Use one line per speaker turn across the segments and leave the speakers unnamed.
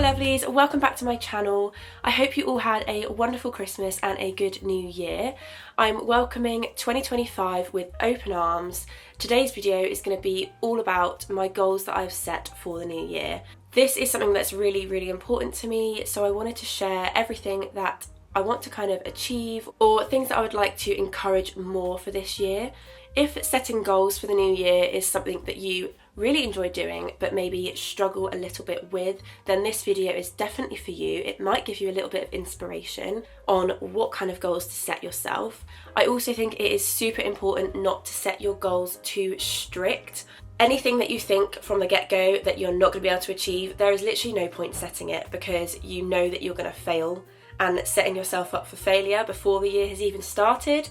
lovelies, welcome back to my channel. I hope you all had a wonderful Christmas and a good new year. I'm welcoming 2025 with open arms. Today's video is going to be all about my goals that I've set for the new year. This is something that's really important to me, so I wanted to share everything that I want to kind of achieve or things that I would like to encourage more for this year. If setting goals for the new year is something that you really enjoy doing but maybe struggle a little bit with, then this video is definitely for you. It might give you a little bit of inspiration on what kind of goals to set yourself. I also think it is super important not to set your goals too strict. Anything that you think from the get-go that you're not going to be able to achieve, there is literally no point setting it because you know that you're going to fail, and setting yourself up for failure before the year has even started,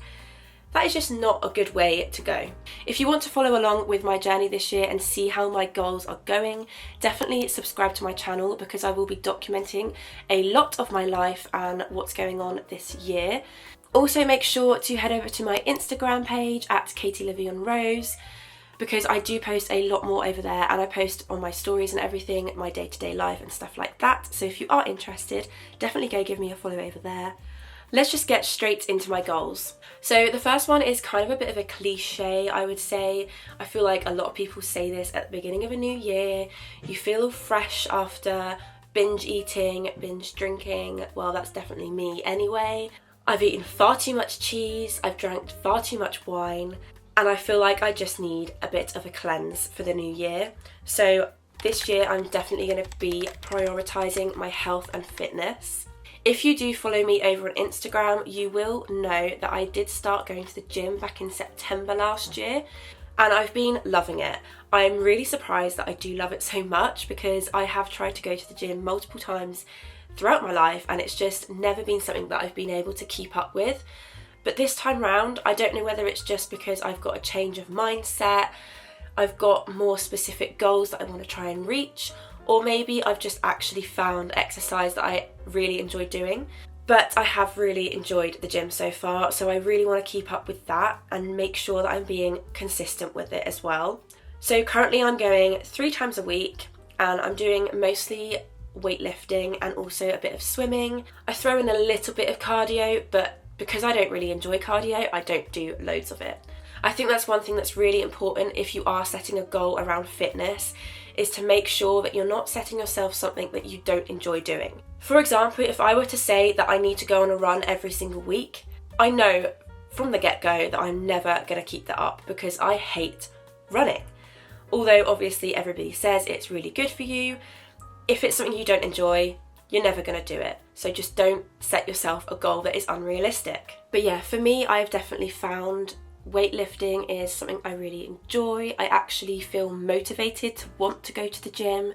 that is just not a good way to go. If you want to follow along with my journey this year and see how my goals are going, definitely subscribe to my channel because I will be documenting a lot of my life and what's going on this year. Also make sure to head over to my Instagram page at @KatieLivionRose because I do post a lot more over there, and I post on my stories and everything, my day-to-day life and stuff like that. So if you are interested, definitely go give me a follow over there. Let's just get straight into my goals. So the first one is kind of a bit of a cliche, I would say. I feel like a lot of people say this at the beginning of a new year. You feel fresh after binge eating, binge drinking. Well, that's definitely me anyway. I've eaten far too much cheese, I've drank far too much wine, and I feel like I just need a bit of a cleanse for the new year. So this year I'm definitely going to be prioritising my health and fitness. If you do follow me over on Instagram, you will know that I did start going to the gym back in September last year, and I've been loving it. I'm really surprised that I do love it so much because I have tried to go to the gym multiple times throughout my life and it's just never been something that I've been able to keep up with. But this time round, I don't know whether it's just because I've got a change of mindset, I've got more specific goals that I want to try and reach, or maybe I've just actually found exercise that I really enjoy doing. But I have really enjoyed the gym so far, so I really want to keep up with that and make sure that I'm being consistent with it as well. So currently I'm going 3 times a week and I'm doing mostly weightlifting and also a bit of swimming. I throw in a little bit of cardio, but because I don't really enjoy cardio, I don't do loads of it. I think that's one thing that's really important if you are setting a goal around fitness, is to make sure that you're not setting yourself something that you don't enjoy doing. For example, if I were to say that I need to go on a run every single week, I know from the get-go that I'm never going to keep that up because I hate running. Although obviously everybody says it's really good for you, if it's something you don't enjoy, you're never going to do it. So just don't set yourself a goal that is unrealistic. But yeah, for me, I've definitely found weightlifting is something I really enjoy. I actually feel motivated to want to go to the gym.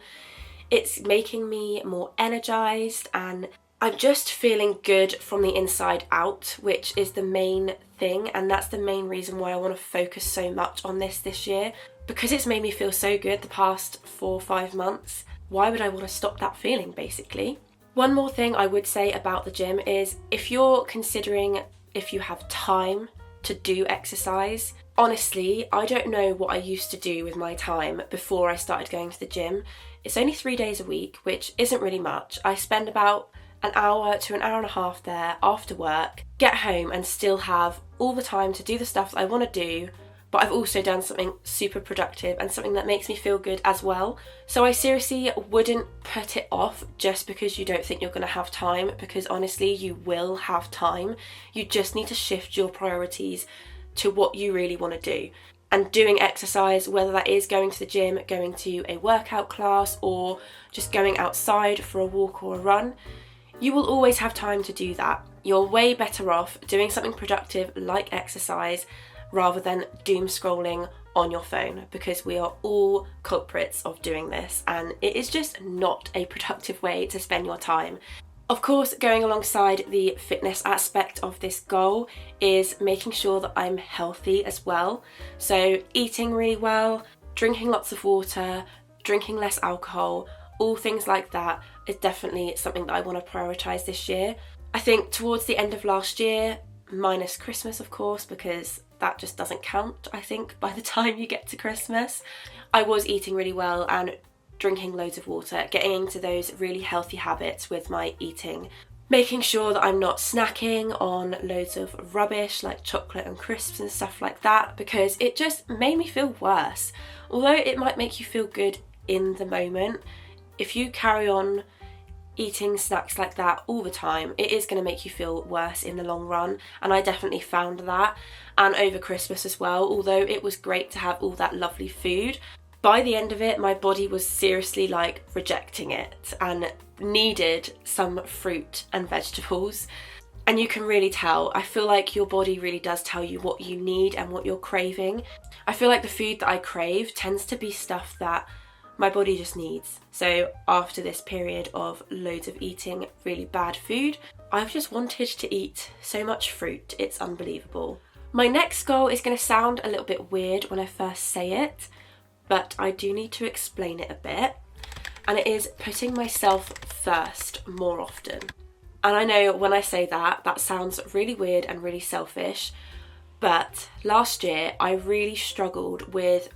It's making me more energized and I'm just feeling good from the inside out, which is the main thing, and that's the main reason why I want to focus so much on this year, because it's made me feel so good the past 4 or 5 months. Why would I want to stop that feeling, basically? One more thing I would say about the gym is if you're considering if you have time to do exercise, honestly, I don't know what I used to do with my time before I started going to the gym. It's only 3 days a week, which isn't really much. I spend about an hour to an hour and a half there after work, get home and still have all the time to do the stuff that I want to do, but I've also done something super productive and something that makes me feel good as well. So I seriously wouldn't put it off just because you don't think you're going to have time, because honestly you will have time. You just need to shift your priorities to what you really want to do. And doing exercise, whether that is going to the gym, going to a workout class, or just going outside for a walk or a run, you will always have time to do that. You're way better off doing something productive like exercise rather than doom scrolling on your phone, because we are all culprits of doing this and it is just not a productive way to spend your time. Of course, going alongside the fitness aspect of this goal is making sure that I'm healthy as well. So eating really well, drinking lots of water, drinking less alcohol, all things like that is definitely something that I want to prioritise this year. I think towards the end of last year, minus Christmas of course, because that just doesn't count, I think, by the time you get to Christmas, I was eating really well and drinking loads of water, getting into those really healthy habits with my eating, making sure that I'm not snacking on loads of rubbish like chocolate and crisps and stuff like that, because it just made me feel worse. Although it might make you feel good in the moment, if you carry on eating snacks like that all the time, it is going to make you feel worse in the long run, and I definitely found that. And over Christmas as well, although it was great to have all that lovely food, by the end of it my body was seriously like rejecting it and needed some fruit and vegetables. And you can really tell, I feel like your body really does tell you what you need and what you're craving. I feel like the food that I crave tends to be stuff that my body just needs. So after this period of loads of eating really bad food, I've just wanted to eat so much fruit, it's unbelievable. My next goal is going to sound a little bit weird when I first say it, but I do need to explain it a bit, and it is putting myself first more often. And I know when I say that, that sounds really weird and really selfish, but last year I really struggled with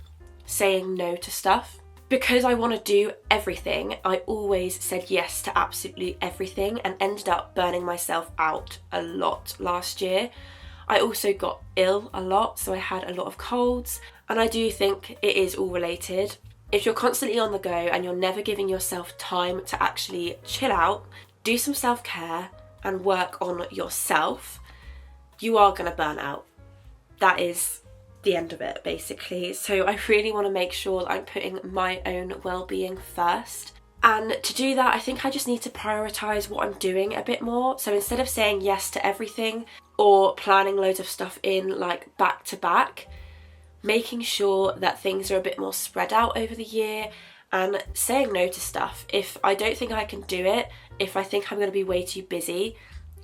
saying no to stuff. Because I want to do everything, I always said yes to absolutely everything and ended up burning myself out a lot last year. I also got ill a lot, so I had a lot of colds, and I do think it is all related. If you're constantly on the go and you're never giving yourself time to actually chill out, do some self-care and work on yourself, you are going to burn out. That is the end of it, basically. So I really want to make sure that I'm putting my own well-being first. And to do that, I think I just need to prioritise what I'm doing a bit more. So instead of saying yes to everything or planning loads of stuff in like back to back, making sure that things are a bit more spread out over the year and saying no to stuff. If I don't think I can do it, if I think I'm going to be way too busy,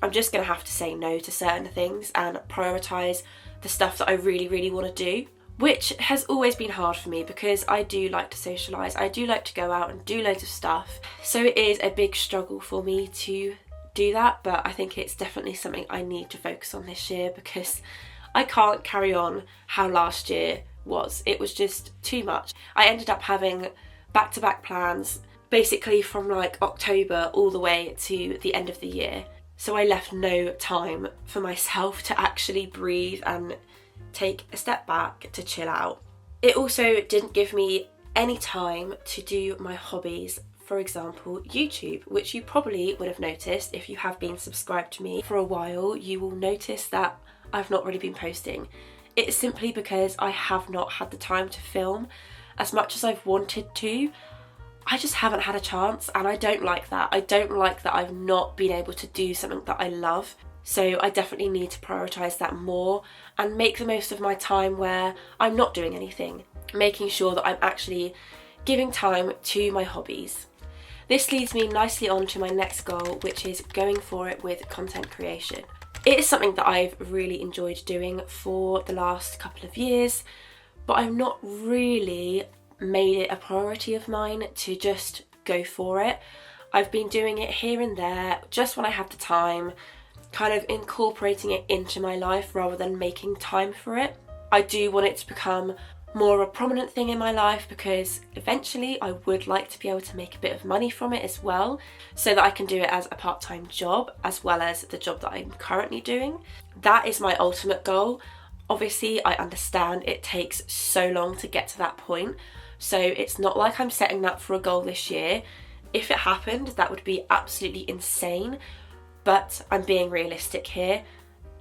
I'm just going to have to say no to certain things and prioritise the stuff that I really, really want to do, which has always been hard for me because I do like to socialise, I do like to go out and do loads of stuff. So it is a big struggle for me to do that, but I think it's definitely something I need to focus on this year because I can't carry on how last year was. It was just too much. I ended up having back-to-back plans basically from like October all the way to the end of the year. So I left no time for myself to actually breathe and take a step back to chill out. It also didn't give me any time to do my hobbies, for example, YouTube, which you probably would have noticed if you have been subscribed to me for a while. You will notice that I've not really been posting. It's simply because I have not had the time to film as much as I've wanted to. I just haven't had a chance, and I don't like that. I don't like that I've not been able to do something that I love. So I definitely need to prioritise that more and make the most of my time where I'm not doing anything, making sure that I'm actually giving time to my hobbies. This leads me nicely on to my next goal, which is going for it with content creation. It is something that I've really enjoyed doing for the last couple of years, but I've not really made it a priority of mine to just go for it. I've been doing it here and there, just when I have the time, kind of incorporating it into my life rather than making time for it. I do want it to become more of a prominent thing in my life because eventually I would like to be able to make a bit of money from it as well, so that I can do it as a part-time job as well as the job that I'm currently doing. That is my ultimate goal. Obviously, I understand it takes so long to get to that point, so it's not like I'm setting that for a goal this year. If it happened, that would be absolutely insane, but I'm being realistic here,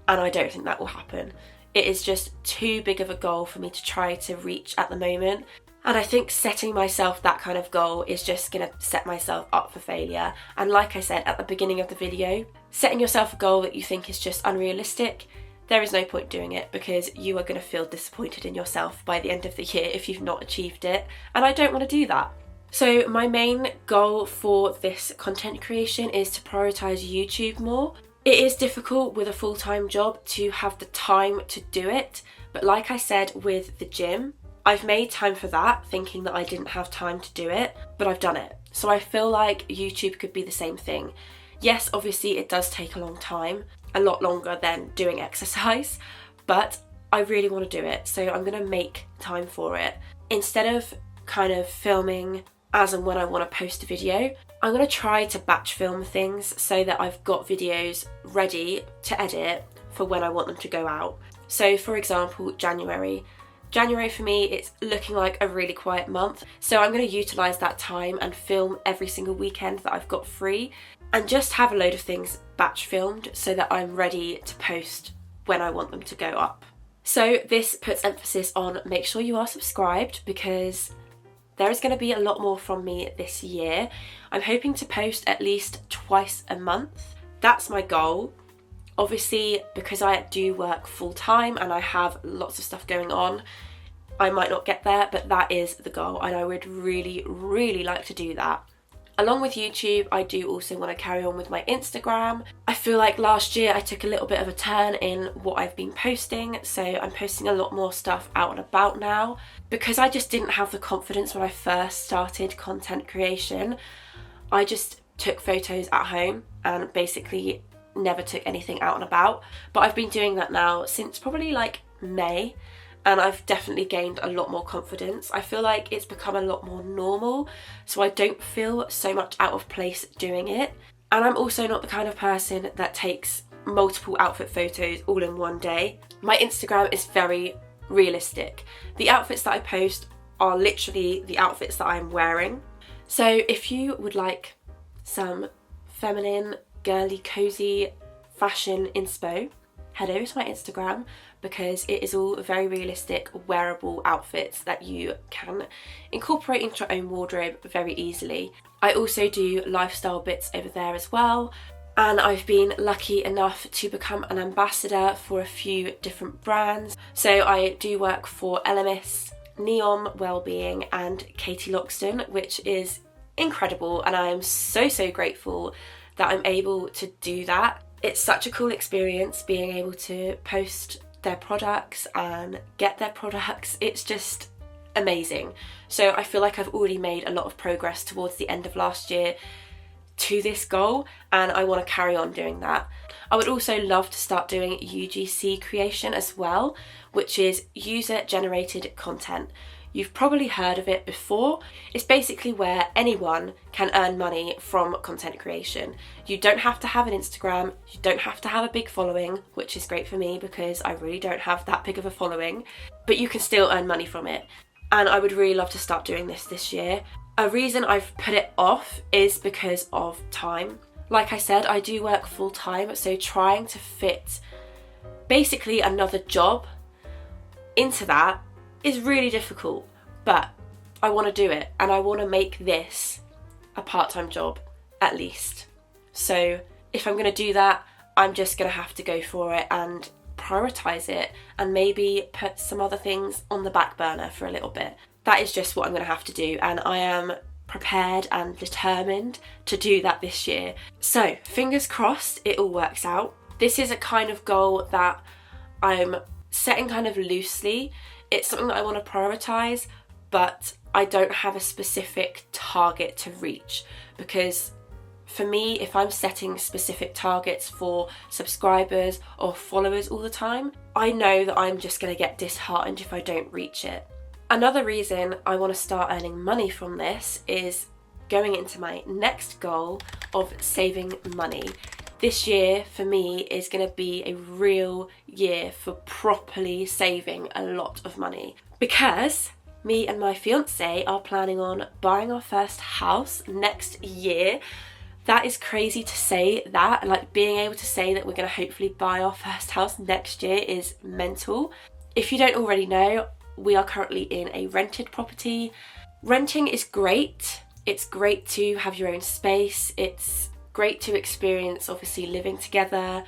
and I don't think that will happen. It is just too big of a goal for me to try to reach at the moment, and I think setting myself that kind of goal is just going to set myself up for failure. And like I said at the beginning of the video, setting yourself a goal that you think is just unrealistic, there is no point doing it because you are going to feel disappointed in yourself by the end of the year if you've not achieved it, and I don't want to do that. So my main goal for this content creation is to prioritise YouTube more. It is difficult with a full-time job to have the time to do it, but like I said with the gym, I've made time for that thinking that I didn't have time to do it, but I've done it. So I feel like YouTube could be the same thing. Yes, obviously it does take a long time, a lot longer than doing exercise, but I really want to do it, so I'm going to make time for it. Instead of kind of filming as and when I want to post a video. I'm going to try to batch film things so that I've got videos ready to edit for when I want them to go out. So for example, January for me, it's looking like a really quiet month, so I'm going to utilise that time and film every single weekend that I've got free and just have a load of things batch filmed so that I'm ready to post when I want them to go up. So this puts emphasis on make sure you are subscribed, because there is going to be a lot more from me this year. I'm hoping to post at least twice a month. That's my goal. Obviously, because I do work full time and I have lots of stuff going on, I might not get there, but that is the goal and I would really, really like to do that. Along with YouTube, I do also want to carry on with my Instagram. I feel like last year I took a little bit of a turn in what I've been posting, so I'm posting a lot more stuff out and about now. Because I just didn't have the confidence when I first started content creation, I just took photos at home and basically never took anything out and about. But I've been doing that now since probably like May, and I've definitely gained a lot more confidence. I feel like it's become a lot more normal, so I don't feel so much out of place doing it. And I'm also not the kind of person that takes multiple outfit photos all in one day. My Instagram is very realistic. The outfits that I post are literally the outfits that I'm wearing. So if you would like some feminine, girly, cozy fashion inspo, head over to my Instagram, because it is all very realistic, wearable outfits that you can incorporate into your own wardrobe very easily. I also do lifestyle bits over there as well, and I've been lucky enough to become an ambassador for a few different brands. So I do work for LMS, Neon Wellbeing and Katie Loxton, which is incredible, and I am so grateful that I'm able to do that. It's such a cool experience being able to post their products and get their products. It's just amazing. So I feel like I've already made a lot of progress towards the end of last year to this goal, and I want to carry on doing that. I would also love to start doing UGC creation as well, which is user generated content. You've probably heard of it before. It's basically where anyone can earn money from content creation. You don't have to have an Instagram, you don't have to have a big following, which is great for me because I really don't have that big of a following, but you can still earn money from it. And I would really love to start doing this year. A reason I've put it off is because of time. Like I said, I do work full time, so trying to fit basically another job into that is really difficult, but I want to do it and I want to make this a part-time job at least. So if I'm going to do that, I'm just going to have to go for it and prioritise it and maybe put some other things on the back burner for a little bit. That is just what I'm going to have to do, and I am prepared and determined to do that this year. So fingers crossed it all works out. This is a kind of goal that I'm setting kind of loosely. It's something that I want to prioritise, but I don't have a specific target to reach, because for me, if I'm setting specific targets for subscribers or followers all the time, I know that I'm just going to get disheartened if I don't reach it. Another reason I want to start earning money from this is going into my next goal of saving money. This year for me is going to be a real year for properly saving a lot of money, because me and my fiance are planning on buying our first house next year. That is crazy to say that, like being able to say that we're going to hopefully buy our first house next year is mental. If you don't already know, we are currently in a rented property. Renting is great. It's great to have your own space. It's great to experience obviously living together,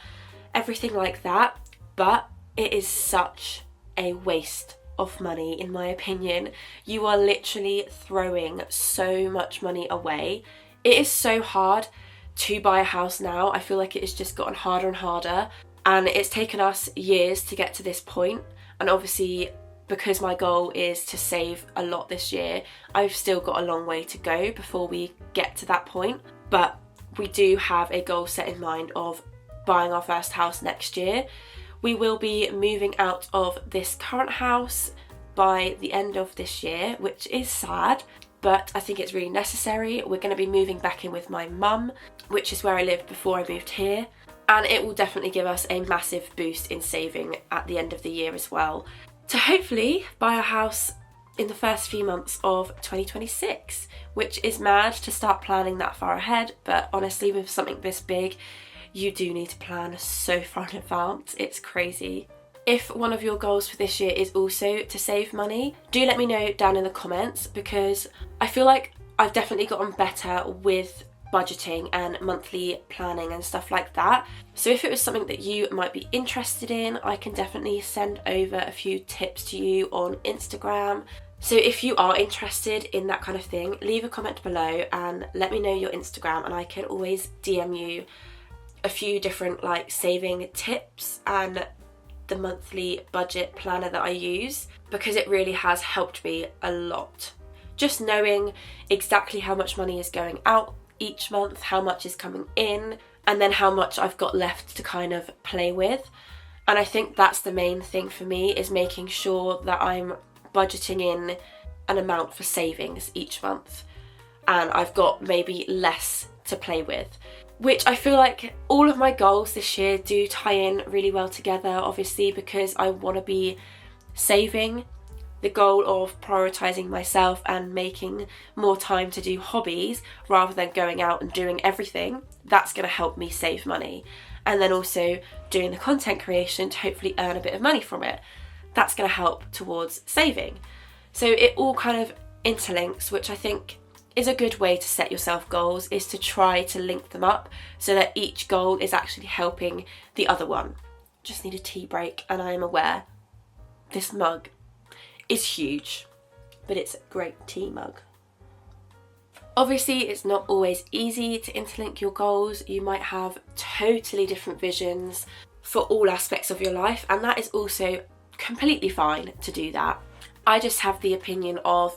everything like that, but it is such a waste of money in my opinion. You are literally throwing so much money away. It is so hard to buy a house now. I feel like it has just gotten harder and harder, and it's taken us years to get to this point, and obviously because my goal is to save a lot this year, I've still got a long way to go before we get to that point, but we do have a goal set in mind of buying our first house next year. We will be moving out of this current house by the end of this year, which is sad. but I think it's really necessary. We're going to be moving back in with my mum, which is where I lived before I moved here, and it will definitely give us a massive boost in saving at the end of the year as well, to hopefully buy a house in the first few months of 2026, which is mad to start planning that far ahead, but honestly with something this big you do need to plan so far in advance. It's crazy. If one of your goals for this year is also to save money, do let me know down in the comments, because I feel like I've definitely gotten better with budgeting and monthly planning and stuff like that. So if it was something that you might be interested in, I can definitely send over a few tips to you on Instagram. So if you are interested in that kind of thing, leave a comment below and let me know your Instagram, and I can always DM you a few different like saving tips and the monthly budget planner that I use, because it really has helped me a lot. Just knowing exactly how much money is going out each month, how much is coming in, and then how much I've got left to kind of play with. And I think that's the main thing for me, is making sure that I'm budgeting in an amount for savings each month, and I've got maybe less to play with, which I feel like all of my goals this year do tie in really well together, obviously because I want to be saving, the goal of prioritising myself and making more time to do hobbies rather than going out and doing everything. That's going to help me save money. And then also doing the content creation to hopefully earn a bit of money from it. That's going to help towards saving. So it all kind of interlinks, which I think is a good way to set yourself goals, is to try to link them up so that each goal is actually helping the other one. Just need a tea break, and I am aware this mug is huge, but it's a great tea mug. Obviously, it's not always easy to interlink your goals. You might have totally different visions for all aspects of your life, and that is also completely fine to do that. I just have the opinion of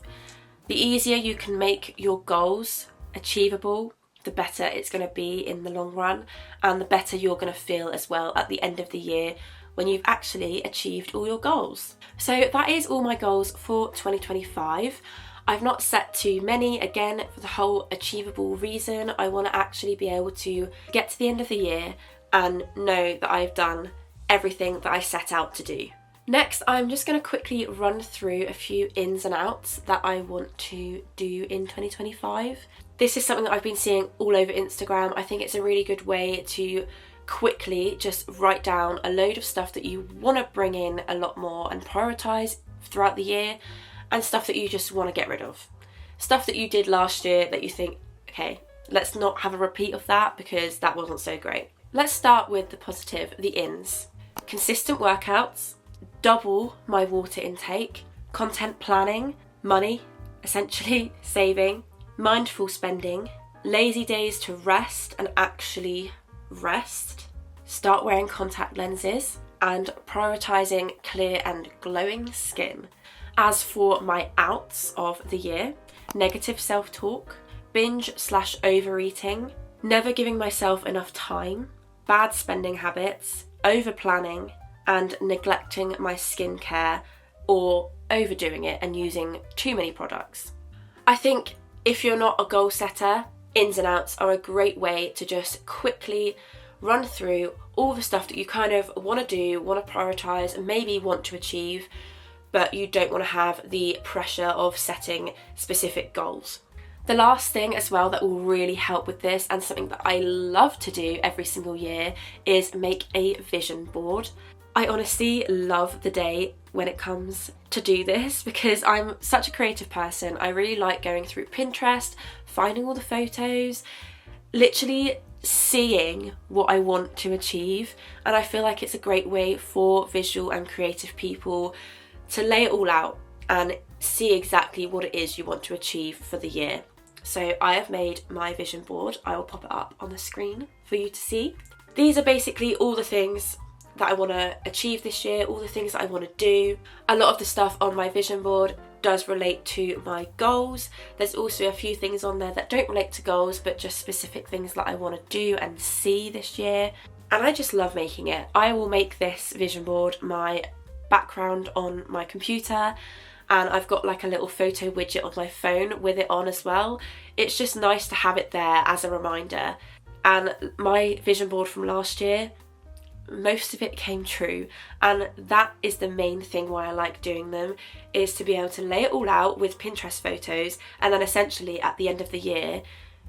the easier you can make your goals achievable, the better it's going to be in the long run, and the better you're going to feel as well at the end of the year when you've actually achieved all your goals. So that is all my goals for 2025. I've not set too many, again, for the whole achievable reason. I want to actually be able to get to the end of the year and know that I've done everything that I set out to do. Next, I'm just going to quickly run through a few ins and outs that I want to do in 2025. This is something that I've been seeing all over Instagram. I think it's a really good way to quickly just write down a load of stuff that you want to bring in a lot more and prioritise throughout the year, and stuff that you just want to get rid of. Stuff that you did last year that you think, okay, let's not have a repeat of that because that wasn't so great. Let's start with the positive, the ins. Consistent workouts, double my water intake, content planning, money, essentially saving, mindful spending, lazy days to rest and actually rest, start wearing contact lenses, and prioritising clear and glowing skin. As for my outs of the year, negative self-talk, binge/overeating, never giving myself enough time, bad spending habits, over-planning, and neglecting my skincare or overdoing it and using too many products. I think if you're not a goal setter, ins and outs are a great way to just quickly run through all the stuff that you kind of want to do, want to prioritise, and maybe want to achieve, but you don't want to have the pressure of setting specific goals. The last thing as well that will really help with this, and something that I love to do every single year, is make a vision board. I honestly love the day when it comes to do this because I'm such a creative person. I really like going through Pinterest, finding all the photos, literally seeing what I want to achieve, and I feel like it's a great way for visual and creative people to lay it all out and see exactly what it is you want to achieve for the year. So I have made my vision board. I will pop it up on the screen for you to see. These are basically all the things that I want to achieve this year, all the things that I want to do. A lot of the stuff on my vision board does relate to my goals. There's also a few things on there that don't relate to goals, but just specific things that I want to do and see this year. And I just love making it. I will make this vision board my background on my computer, and I've got like a little photo widget on my phone with it on as well. It's just nice to have it there as a reminder. And my vision board from last year, most of it came true, and that is the main thing why I like doing them, is to be able to lay it all out with Pinterest photos, and then essentially at the end of the year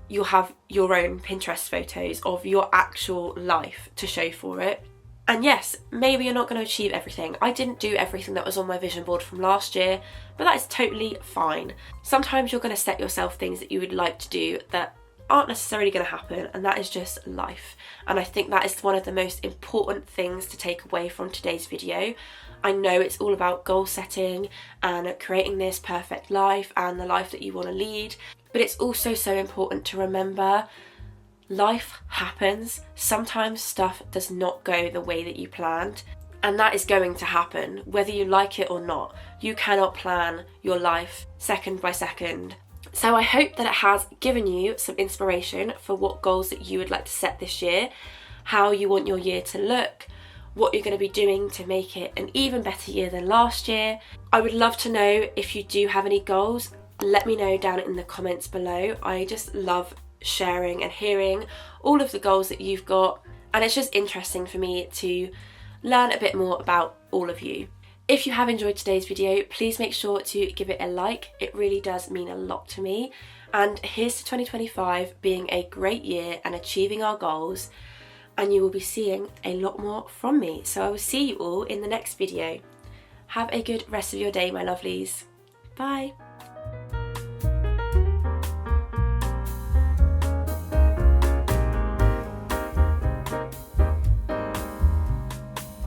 you'll have your own Pinterest photos of your actual life to show for it. And yes, maybe you're not going to achieve everything. I didn't do everything that was on my vision board from last year, but that is totally fine. Sometimes you're going to set yourself things that you would like to do that aren't necessarily going to happen, and that is just life. And I think that is one of the most important things to take away from today's video. I know it's all about goal setting and creating this perfect life and the life that you want to lead, but it's also so important to remember life happens. Sometimes stuff does not go the way that you planned, and that is going to happen whether you like it or not. You cannot plan your life second by second. So I hope that it has given you some inspiration for what goals that you would like to set this year, how you want your year to look, what you're going to be doing to make it an even better year than last year. I would love to know if you do have any goals. Let me know down in the comments below. I just love sharing and hearing all of the goals that you've got, and it's just interesting for me to learn a bit more about all of you. If you have enjoyed today's video, please make sure to give it a like. It really does mean a lot to me. And here's to 2025 being a great year and achieving our goals. And you will be seeing a lot more from me. So I will see you all in the next video. Have a good rest of your day, my lovelies. Bye.